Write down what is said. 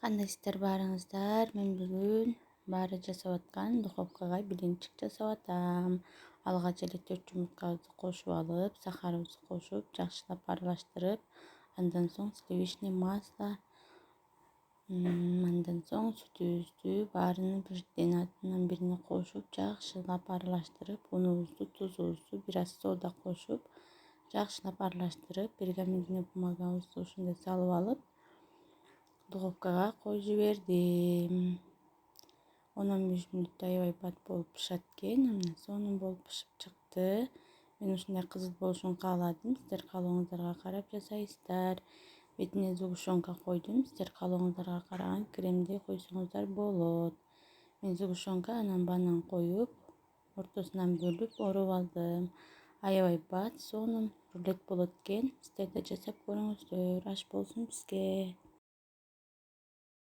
Кандайсыздар баарыңыздар? Мен бүгүн баары жасап аткан духовкага блинчик жасап атам. Алгач эле 4 жумурткабызды кошуп алып, сахарыбызды кошуп, жакшылап аралаштырып, андан соң сливочный масло, андан соң сүтүбүздү баарынын бирден артынан бирине кошуп, жакшылап аралаштырып, унубузду, тузубузду, бир аз сода кошуп, жакшылап аралаштырып, пергаментный бумагабызды ушундай салып алып, духовкага коюп жибердим. 10-15 мүнөттө аябай бат болуп пышат экен. Мына сонун болуп пышып чыкты. Мен ушундай кызыл болушун кааладым. Сиздер каалооңуздарга карап жасайсыздар. Бетине сгущенка койдум. Сиздер каалооңуздарга караган кремди койсоңуздар болот. Мен сгущенка анан банан коюп, ортосунан бөлүп оруп алдым. Аябай бат, сонун рулет болот экен. Сиздер да жасап көрүңүздөр. Аш болсун бизге.